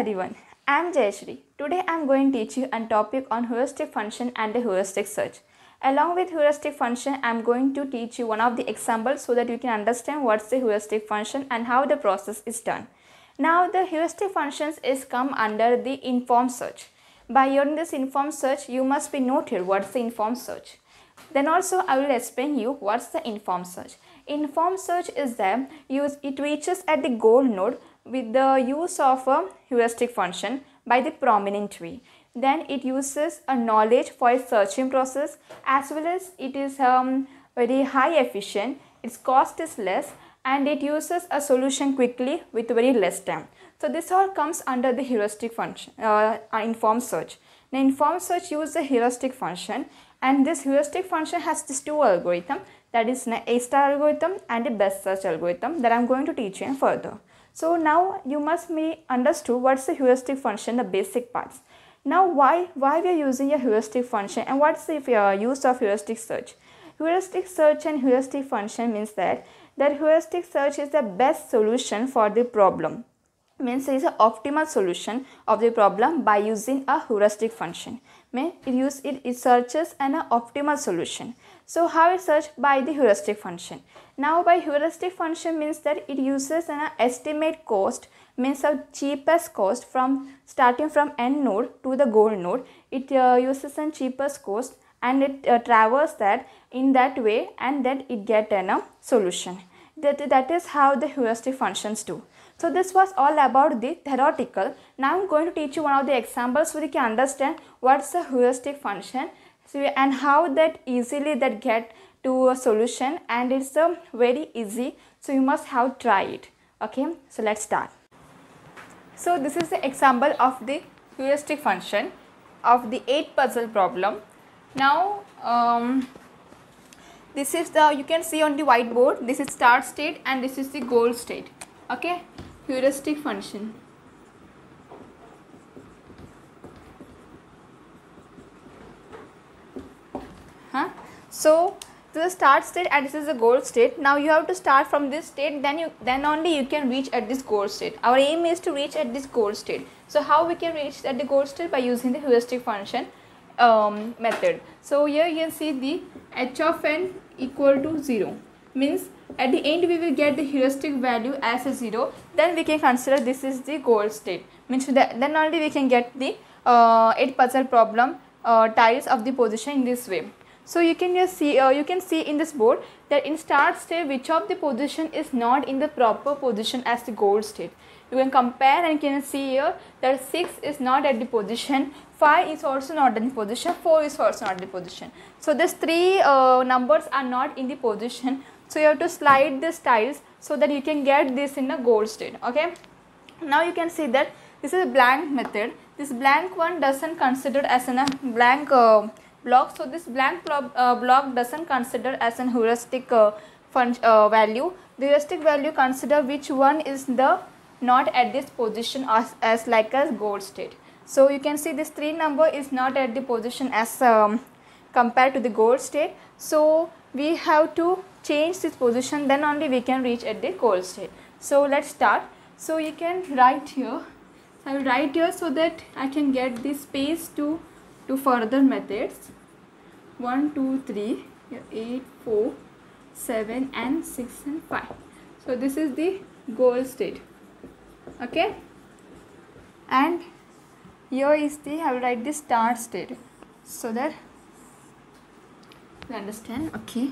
everyone, I am Jayashree. Today I am going to teach you a topic on heuristic function and the heuristic search. Along with heuristic function, I am going to teach you one of the examples so that you can understand what's the heuristic function and how the process is done. Now the heuristic functions is come under the informed search. By hearing this informed search, you must be noted what's the informed search. Then also I will explain you what's the informed search. Informed search is that it reaches at the goal node with the use of a heuristic function by the prominent tree. Then it uses a knowledge for its searching process, as well as it is very high efficient, its cost is less, and it uses a solution quickly with very less time. So this all comes under the heuristic function, informed search. Now informed search uses the heuristic function, and this heuristic function has these two algorithms, that is A star algorithm and a best search algorithm that I am going to teach you further. So now you must be understood what's the heuristic function, the basic parts. Now why we are using a heuristic function and what's the use of heuristic search. Heuristic search and heuristic function means that heuristic search is the best solution for the problem. Means it is an optimal solution of the problem by using a heuristic function. It searches an optimal solution. So how it search? By the heuristic function. Now by heuristic function means that it uses an estimate cost, means a cheapest cost from starting from end node to the goal node. It uses a cheapest cost and it traverses that in that way, and then it get a solution. That is how the heuristic functions do. So this was all about the theoretical. Now I am going to teach you one of the examples so you can understand what's the heuristic function and how that easily that get to a solution, and it's very easy, so you must have try it. Okay, so let's start. So this is the example of the heuristic function of the 8 puzzle problem. Now this is the, you can see on the whiteboard, this is start state and this is the goal state. Okay, heuristic function. So this is start state and this is the goal state. Now you have to start from this state, then only you can reach at this goal state. Our aim is to reach at this goal state. So how we can reach at the goal state? By using the heuristic function method. So here you can see the h of n equal to 0, means at the end we will get the heuristic value as a 0, then we can consider this is the goal state, means then only we can get the 8 puzzle problem tiles of the position in this way. So you can just see in this board that in start state which of the position is not in the proper position as the goal state. You can compare and you can see here that 6 is not at the position, 5 is also not in the position, 4 is also not in the position. So these 3 numbers are not in the position. So you have to slide these tiles so that you can get this in the goal state. Okay. Now you can see that this is a blank method. This blank one doesn't consider as a blank block. So this blank block doesn't consider as an heuristic value. The heuristic value consider which one is the not at this position as like a goal state. So you can see this 3 number is not at the position as compared to the goal state. So we have to change this position, then only we can reach at the goal state. So let's start. So you can write here. So I will write here so that I can get the space to further methods. 1, 2, 3, 8, 4, 7 and 6 and 5. So this is the goal state. Okay, and here is the, I will write the start state so that you understand. Okay,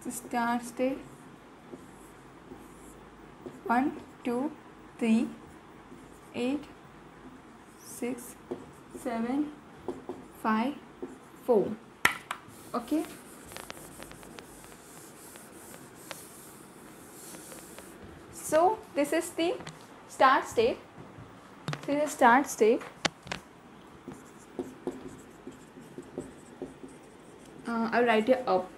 the start state 1, 2, 3, 8, 6, 7, 5, 4. Okay. So this is the start state. This is start state. I'll write it up.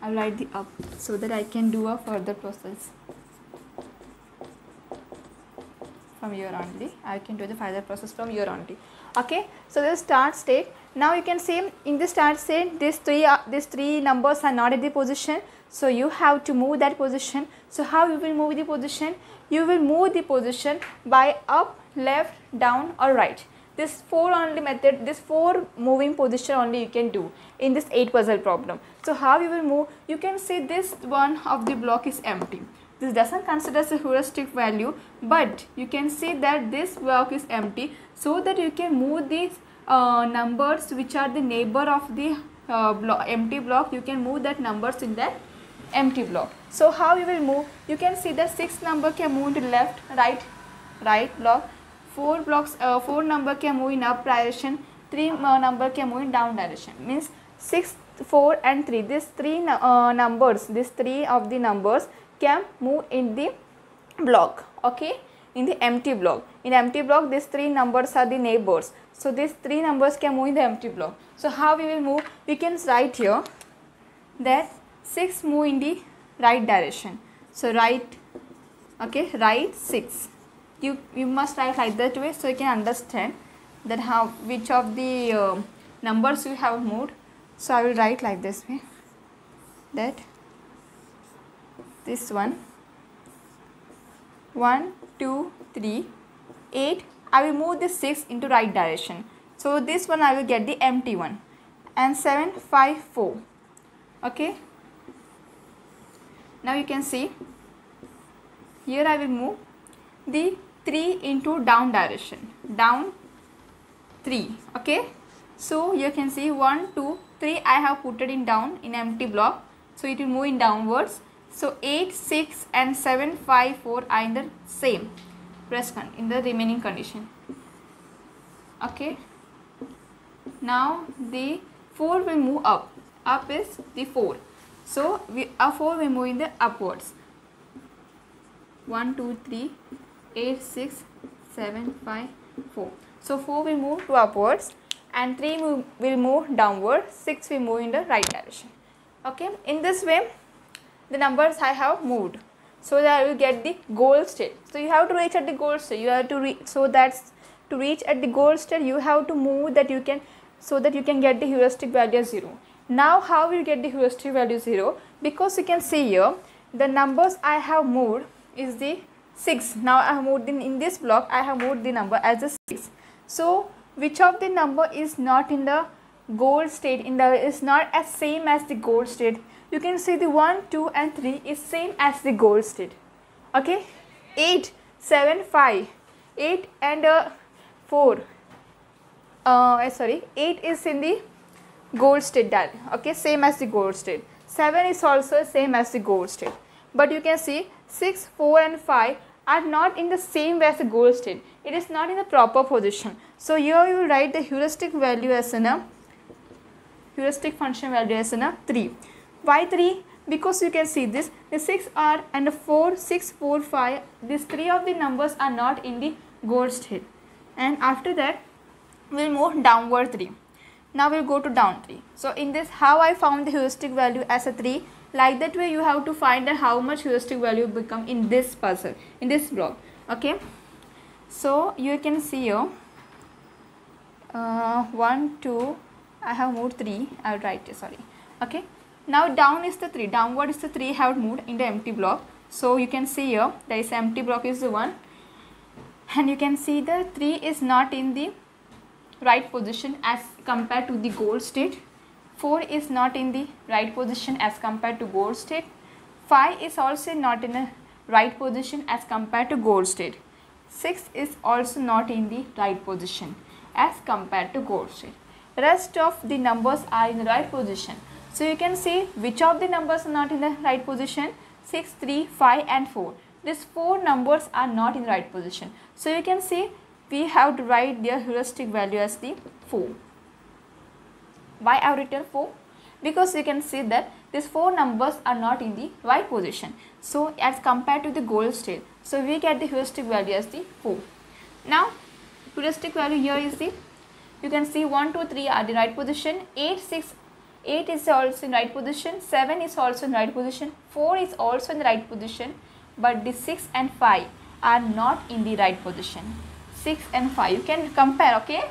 I'll write the up so that I can do a further process. from here only. I can do the further process from here only. Okay, so this start state. Now you can see in the start state these three numbers are not at the position, so you have to move that position. So how you will move the position? You will move the position by up, left, down or right. This 4 only method, this 4 moving position only you can do in this 8 puzzle problem. So how you will move? You can see this one of the block is empty. This doesn't consider as a heuristic value, but you can see that this block is empty, so that you can move these numbers which are the neighbor of the empty block. You can move that numbers in that empty block. So how you will move? You can see that 6 number can move to left, right block. 4 number can move in up direction. 3 number can move in down direction. Means 6, 4 and 3. These three numbers, these 3 of the numbers can move in the block. Okay, in the empty block. In empty block, these 3 numbers are the neighbors. So these 3 numbers can move in the empty block. So how we will move? We can write here that 6 move in the right direction. So right, okay, right 6. You must write like that way, so you can understand that how which of the numbers you have moved. So I will write like this way, that this one 1 2 3 8, I will move this 6 into right direction. So this one I will get the empty one, and 7 5 4. Okay, now you can see here I will move the 3 into down direction, down 3. Okay, so you can see 1 2 3 I have put it in down in empty block, so it will move in downwards. So 8 6 and 7 5 4 are in the same in the remaining condition. Okay, now the 4 will move up. Up is the 4, so 4 will move in the upwards. 1 2 3 8 6 7 5 4. So 4 will move to upwards, and 3 will move downward. 6 will move in the right direction. Okay, in this way the numbers I have moved, so that I will get the goal state. So you have to reach at the goal state. You have to to reach at the goal state, you have to move that you can, so that you can get the heuristic value as 0. Now how will you get the heuristic value 0? Because you can see here the numbers I have moved is the 6. Now I have moved in this block, I have moved the number as a 6. So which of the number is not in the goal state, is not as same as the goal state? You can see the 1 2 and 3 is same as the goal state. Okay, 8 7 5, 8 and 4 8 is in the goal state, that okay, same as the goal state. 7 is also same as the goal state, but you can see 6 4 and 5 are not in the same way as the goal state. It is not in the proper position. So here you will write the heuristic value as a heuristic function value as a 3. Why 3? Because you can see this, the 6 are and the 4 6 4 5, these 3 of the numbers are not in the goal state. And after that we will move downward 3. Now we will go to down 3. So in this, how I found the heuristic value as a 3, like that way you have to find out how much heuristic value become in this puzzle, in this block. Okay, so you can see here 1 2, I have moved 3, I will write it, sorry. Okay, now down is the 3, downward is the 3 have moved in the empty block. So you can see here there is empty block is the 1, and you can see the 3 is not in the right position as compared to the goal state. 4 is not in the right position as compared to goal state. 5 is also not in a right position as compared to goal state. 6 is also not in the right position as compared to goal state. Rest of the numbers are in the right position. So you can see which of the numbers are not in the right position. 6 3 5 and 4. These 4 numbers are not in the right position. So you can see we have to write their heuristic value as the 4. Why I have written 4? Because you can see that these 4 numbers are not in the right position, so as compared to the goal state, so we get the heuristic value as the 4. Now heuristic value here is the, you can see 1 2 3 are the right position, 8 is also in right position, 7 is also in right position, 4 is also in the right position, but the 6 and 5 are not in the right position. 6 and 5 you can compare. Okay,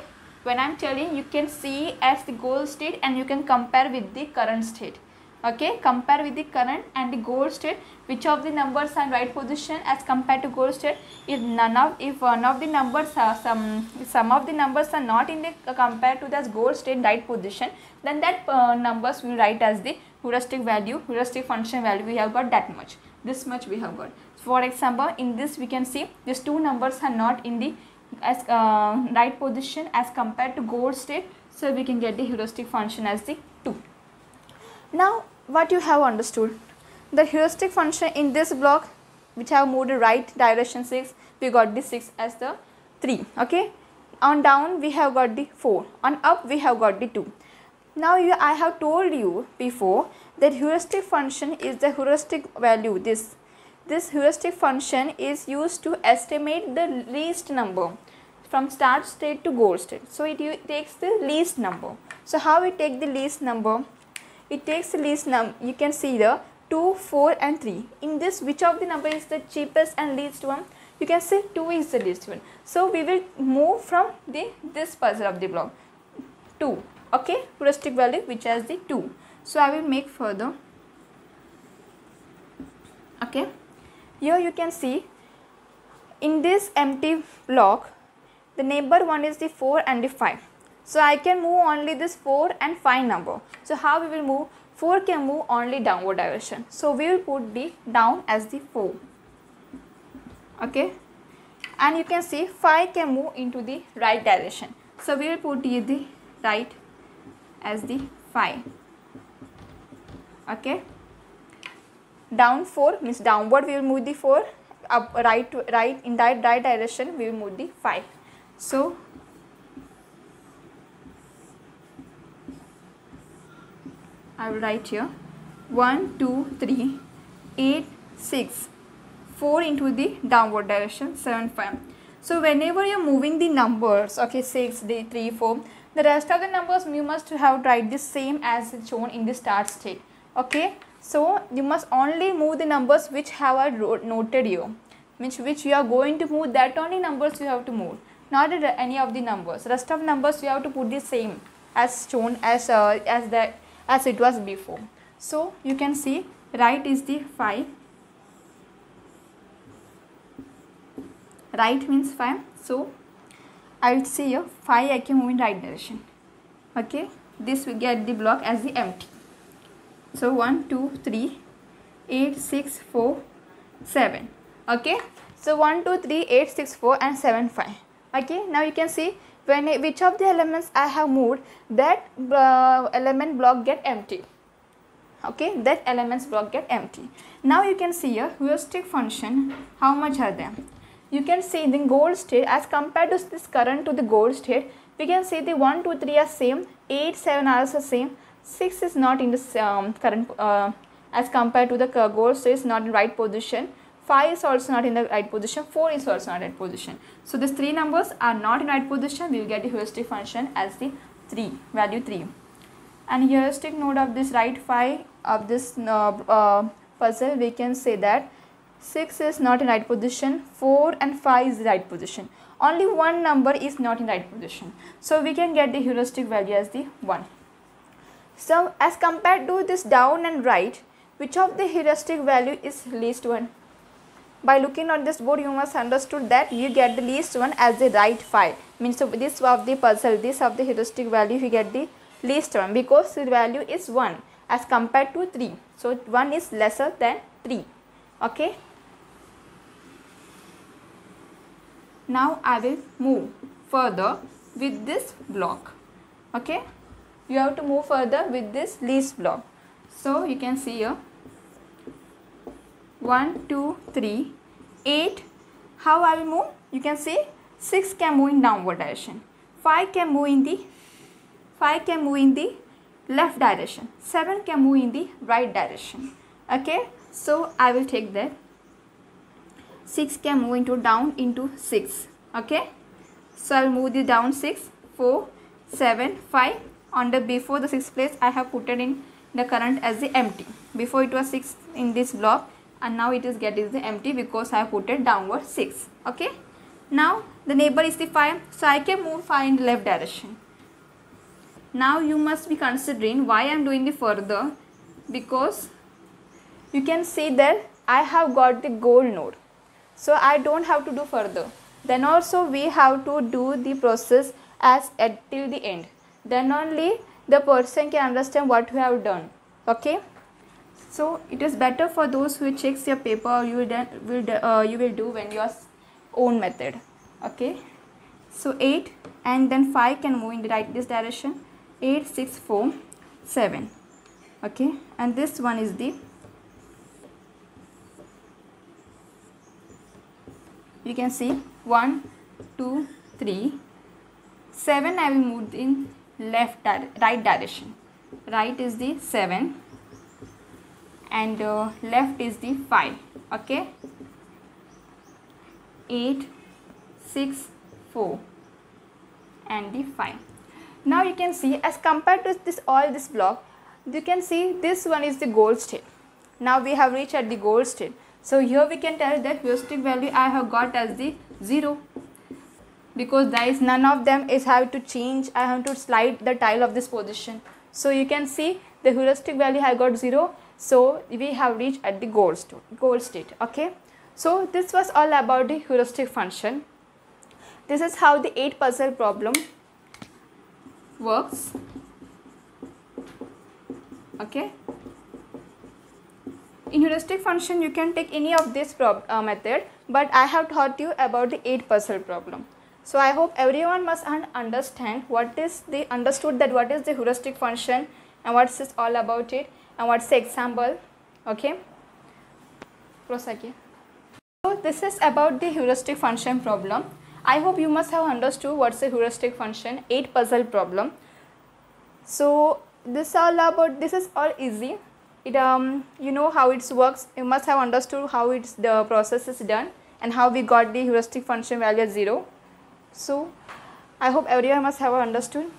when I'm telling, you can see as the goal state and you can compare with the current state. Okay, compare with the current and the goal state, which of the numbers are in right position as compared to goal state. If one of the numbers are some of the numbers are not in the compared to the goal state right position, then that numbers will write as the heuristic value, heuristic function value. We have got that much, this much we have got. For example, in this we can see these two numbers are not in the as right position as compared to goal state, so we can get the heuristic function as the 2. Now what you have understood, the heuristic function in this block which have moved the right direction 6, we got the 6 as the 3. Okay, on down we have got the 4, on up we have got the 2. Now I have told you before that heuristic function is the heuristic value. This heuristic function is used to estimate the least number from start state to goal state. So it takes the least number. So how it take the least number? It takes the least number. You can see the 2, 4 and 3. In this, which of the number is the cheapest and least one? You can say 2 is the least one. So we will move from this puzzle of the block 2. Okay, heuristic value which has the 2. So I will make further. Okay, here you can see in this empty block the neighbor one is the 4 and the 5. So I can move only this 4 and 5 number. So how we will move? 4 can move only downward direction. So we will put the down as the 4. Okay, and you can see 5 can move into the right direction. So we will put the right as the 5. Okay, down 4 means downward we will move the 4, up right in that right direction we will move the 5. So I will write here 1, 2, 3, 8, 6, 4 into the downward direction, 7, 5. So whenever you are moving the numbers, okay, 6, 3, 4, the rest of the numbers you must have write the same as shown in the start state. Okay, so you must only move the numbers which have a noted here, which you are going to move, that only numbers you have to move, not any of the numbers. Rest of numbers you have to put the same as shown as it was before. So you can see right is the 5, right means 5. So I will see here 5 I can move in right direction. Okay, this will get the block as the empty. So 1, 2, 3, 8, 6, 4, 7. Okay, so 1, 2, 3, 8, 6, 4 and 7, 5. Okay, now you can see which of the elements I have moved, that element block get empty. Okay, that elements block get empty. Now you can see here heuristic function, how much are there? You can see the goal state as compared to this current to the goal state, we can see the 1, 2, 3 are same, 8, 7 are also same, 6 is not in this current as compared to the goal state is not in right position, 5 is also not in the right position, 4 is also not in right position. So these 3 numbers are not in right position, we will get the heuristic function as the 3, value 3. And heuristic node of this right 5 of this puzzle, we can say that 6 is not in right position, 4 and 5 is the right position. Only one number is not in right position. So we can get the heuristic value as the 1. So as compared to this down and right, which of the heuristic value is least one? By looking at this board, you must understood that you get the least one as the right 5. Means so this of the puzzle, this of the heuristic value, you get the least one because the value is 1 as compared to 3. So 1 is lesser than 3. Okay. Now I will move further with this block. Okay. You have to move further with this least block. So you can see here 1, 2, 3, 8. How I will move? You can see 6 can move in downward direction. 5 can move in the left direction. 7 can move in the right direction. Okay. So I will take that. 6 can move into down into 6. Okay. So I will move the down 6, 4, 7, 5. On the before the 6th place I have put it in the current as the empty. Before it was 6 in this block and now it is getting the empty because I have put it downward 6. Okay. Now the neighbor is the 5, so I can move 5 in the left direction. Now you must be considering why I am doing the further, because you can see that I have got the goal node, so I don't have to do further. Then also we have to do the process as till the end. Then only the person can understand what we have done. Okay. So it is better for those who checks your paper, you will do when your own method. Okay. So 8 and then 5 can move in the this direction. 8, 6, 4, 7. Okay. And this one is the, you can see 1, 2, 3, 7. I will move in right direction. Right is the 7 and left is the 5. Okay. 8, 6, 4 and the 5. Now you can see, as compared to this block, you can see this one is the goal state. Now we have reached at the goal state. So here we can tell that heuristic value I have got as the 0, because there is none of them is have to change. I have to slide the tile of this position. So you can see the heuristic value I got 0. So we have reached at the goal state. Okay. So this was all about the heuristic function. This is how the 8 puzzle problem works. Okay. In heuristic function you can take any of this method, but I have taught you about the 8 puzzle problem. So I hope everyone must understand what is the heuristic function and what is all about it and what's the example. Okay. Proceed. So this is about the heuristic function problem. I hope you must have understood what's a heuristic function, 8 puzzle problem. So this is all easy. It you know how it works. You must have understood how the process is done and how we got the heuristic function value as 0. So I hope everyone must have understood.